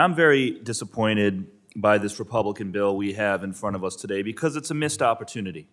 I'm very disappointed by this Republican bill we have in front of us today because it's a missed opportunity.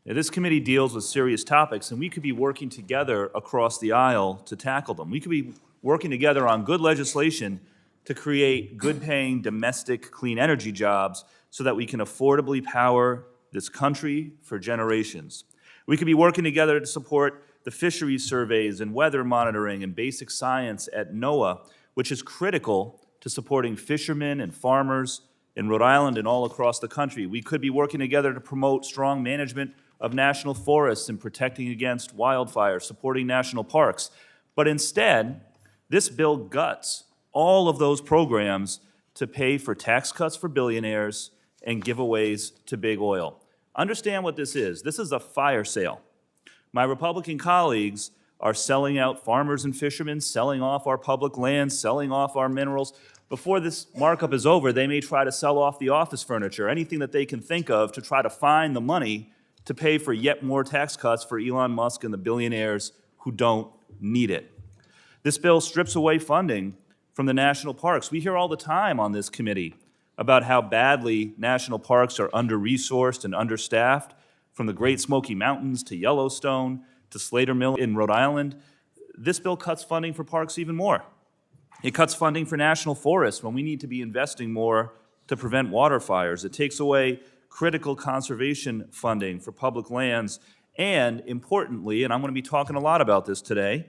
Now, this committee deals with serious topics, and we could be working together across the aisle to tackle them. We could be working together on good legislation to create good-paying domestic clean energy jobs so that we can affordably power this country for generations. We could be working together to support the fisheries surveys and weather monitoring and basic science at NOAA, which is critical to supporting fishermen and farmers in Rhode Island and all across the country. We could be working together to promote strong management of national forests and protecting against wildfires, supporting national parks. But instead, this bill guts all of those programs to pay for tax cuts for billionaires and giveaways to big oil. Understand what this is. This is a fire sale. My Republican colleagues are selling out farmers and fishermen, selling off our public lands, selling off our minerals. Before this markup is over, they may try to sell off the office furniture, anything that they can think of to try to find the money to pay for yet more tax cuts for Elon Musk and the billionaires who don't need it. This bill strips away funding from the national parks. We hear all the time on this committee about how badly national parks are under-resourced and understaffed, from the Great Smoky Mountains to Yellowstone to Slater Mill in Rhode Island. This bill cuts funding for parks even more. It cuts funding for national forests when we need to be investing more to prevent water fires. It takes away critical conservation funding for public lands. And importantly, and I'm going to be talking a lot about this today,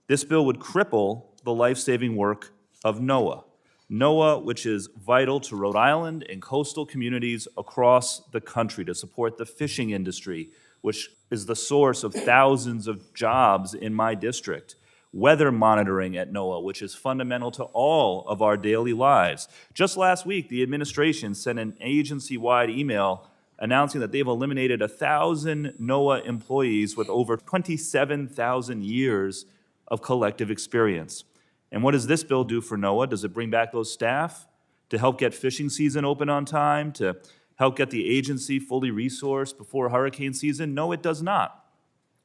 this bill would cripple the life-saving work of NOAA. NOAA, which is vital to Rhode Island and coastal communities across the country to support the fishing industry, which is the source of thousands of jobs in my district. Weather monitoring at NOAA, which is fundamental to all of our daily lives. Just last week, the administration sent an agency-wide email announcing that they've eliminated 1,000 NOAA employees with over 27,000 years of collective experience. And what does this bill do for NOAA? Does it bring back those staff to help get fishing season open on time, to help get the agency fully resourced before hurricane season? No, it does not.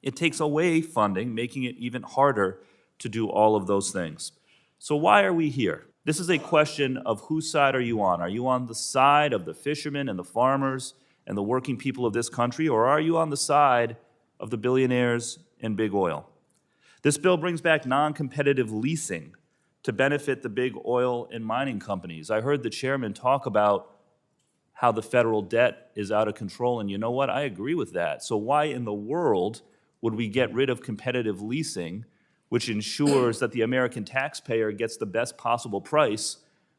It takes away funding, making it even harder to do all of those things. So why are we here? This is a question of whose side are you on? Are you on the side of the fishermen and the farmers and the working people of this country, or are you on the side of the billionaires and big oil? This bill brings back non-competitive leasing to benefit the big oil and mining companies. I heard the chairman talk about how the federal debt is out of control, and you know what? I agree with that. So why in the world would we get rid of competitive leasing, which ensures that the American taxpayer gets the best possible price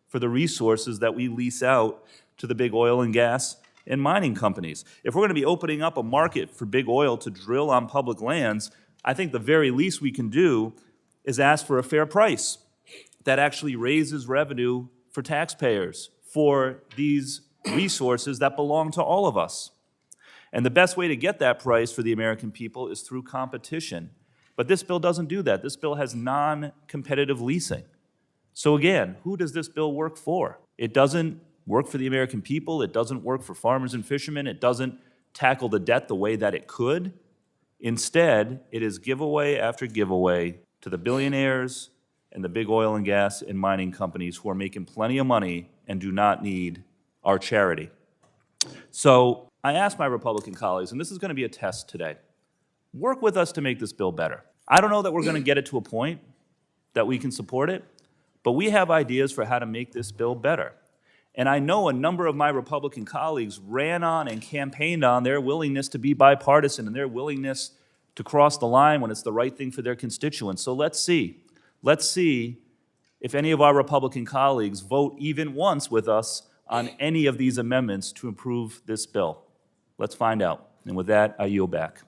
for the resources that we lease out to the big oil and gas and mining companies? If we're going to be opening up a market for big oil to drill on public lands, I think the very least we can do is ask for a fair price that actually raises revenue for taxpayers for these resources that belong to all of us. And the best way to get that price for the American people is through competition. But this bill doesn't do that. This bill has non-competitive leasing. So again, who does this bill work for? It doesn't work for the American people. It doesn't work for farmers and fishermen. It doesn't tackle the debt the way that it could. Instead, it is giveaway after giveaway to the billionaires and the big oil and gas and mining companies who are making plenty of money and do not need our charity. So I asked my Republican colleagues, and this is going to be a test today, work with us to make this bill better. I don't know that we're going to get it to a point that we can support it, but we have ideas for how to make this bill better. And I know a number of my Republican colleagues ran on and campaigned on their willingness to be bipartisan and their willingness to cross the line when it's the right thing for their constituents. So let's see. Let's see if any of our Republican colleagues vote even once with us on any of these amendments to improve this bill. Let's find out. And with that, I yield back.